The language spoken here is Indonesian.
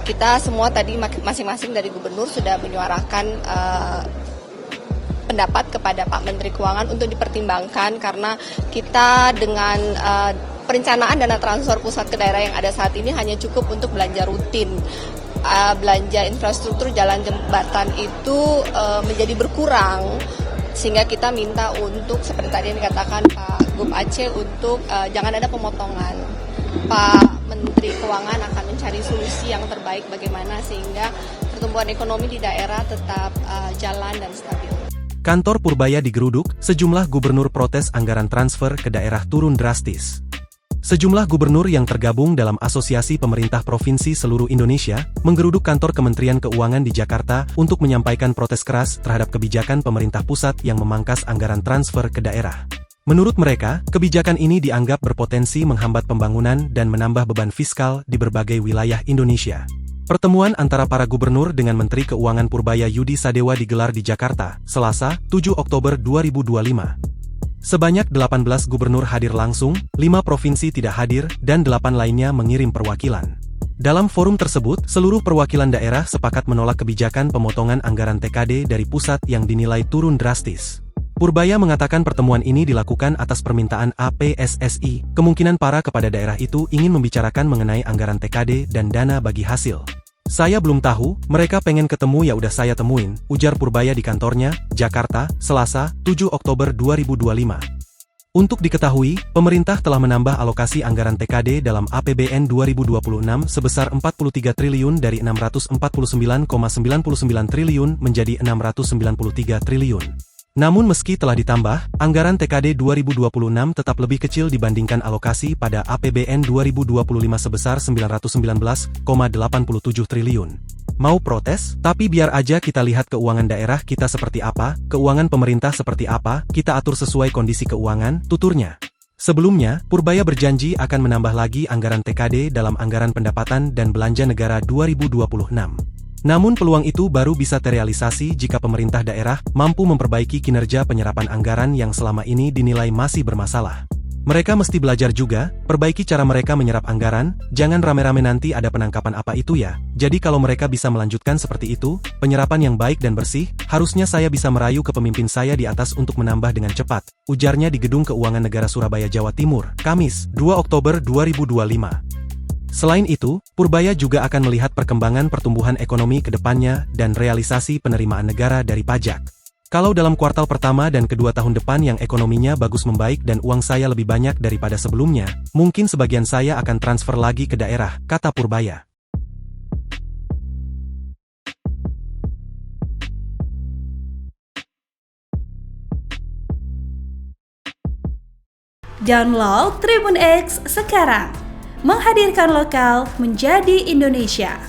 kita semua tadi masing-masing dari gubernur sudah menyuarakan pendapat kepada Pak Menteri Keuangan untuk dipertimbangkan, karena kita dengan perencanaan dana transfer pusat ke daerah yang ada saat ini hanya cukup untuk belanja rutin. Belanja infrastruktur jalan jembatan itu menjadi berkurang, sehingga kita minta untuk seperti tadi yang dikatakan Pak Gub Aceh untuk jangan ada pemotongan. Pak Menteri Keuangan akan mencari solusi yang terbaik bagaimana sehingga pertumbuhan ekonomi di daerah tetap jalan dan stabil. Kantor Purbaya digeruduk, sejumlah gubernur protes anggaran transfer ke daerah turun drastis. Sejumlah gubernur yang tergabung dalam Asosiasi Pemerintah Provinsi seluruh Indonesia menggeruduk kantor Kementerian Keuangan di Jakarta untuk menyampaikan protes keras terhadap kebijakan pemerintah pusat yang memangkas anggaran transfer ke daerah. Menurut mereka, kebijakan ini dianggap berpotensi menghambat pembangunan dan menambah beban fiskal di berbagai wilayah Indonesia. Pertemuan antara para gubernur dengan Menteri Keuangan Purbaya Yudi Sadewa digelar di Jakarta, Selasa, 7 Oktober 2025. Sebanyak 18 gubernur hadir langsung, 5 provinsi tidak hadir, dan 8 lainnya mengirim perwakilan. Dalam forum tersebut, seluruh perwakilan daerah sepakat menolak kebijakan pemotongan anggaran TKD dari pusat yang dinilai turun drastis. Purbaya mengatakan pertemuan ini dilakukan atas permintaan APSSI, kemungkinan para kepada daerah itu ingin membicarakan mengenai anggaran TKD dan dana bagi hasil. Saya belum tahu, mereka pengen ketemu ya udah saya temuin, ujar Purbaya di kantornya, Jakarta, Selasa, 7 Oktober 2025. Untuk diketahui, pemerintah telah menambah alokasi anggaran TKD dalam APBN 2026 sebesar 43 triliun dari 649,99 triliun menjadi 693 triliun. Namun meski telah ditambah, anggaran TKD 2026 tetap lebih kecil dibandingkan alokasi pada APBN 2025 sebesar 919,87 triliun. Mau protes? Tapi biar aja kita lihat keuangan daerah kita seperti apa, keuangan pemerintah seperti apa, kita atur sesuai kondisi keuangan, tuturnya. Sebelumnya, Purbaya berjanji akan menambah lagi anggaran TKD dalam anggaran pendapatan dan belanja negara 2026. Namun peluang itu baru bisa terrealisasi jika pemerintah daerah mampu memperbaiki kinerja penyerapan anggaran yang selama ini dinilai masih bermasalah. Mereka mesti belajar juga, perbaiki cara mereka menyerap anggaran, jangan rame-rame nanti ada penangkapan apa itu ya. Jadi kalau mereka bisa melanjutkan seperti itu, penyerapan yang baik dan bersih, harusnya saya bisa merayu ke pemimpin saya di atas untuk menambah dengan cepat, ujarnya di Gedung Keuangan Negara Surabaya, Jawa Timur, Kamis, 2 Oktober 2025. Selain itu, Purbaya juga akan melihat perkembangan pertumbuhan ekonomi ke depannya dan realisasi penerimaan negara dari pajak. Kalau dalam kuartal pertama dan kedua tahun depan yang ekonominya bagus membaik dan uang saya lebih banyak daripada sebelumnya, mungkin sebagian saya akan transfer lagi ke daerah, kata Purbaya. Download Tribun X sekarang. Menghadirkan lokal menjadi Indonesia.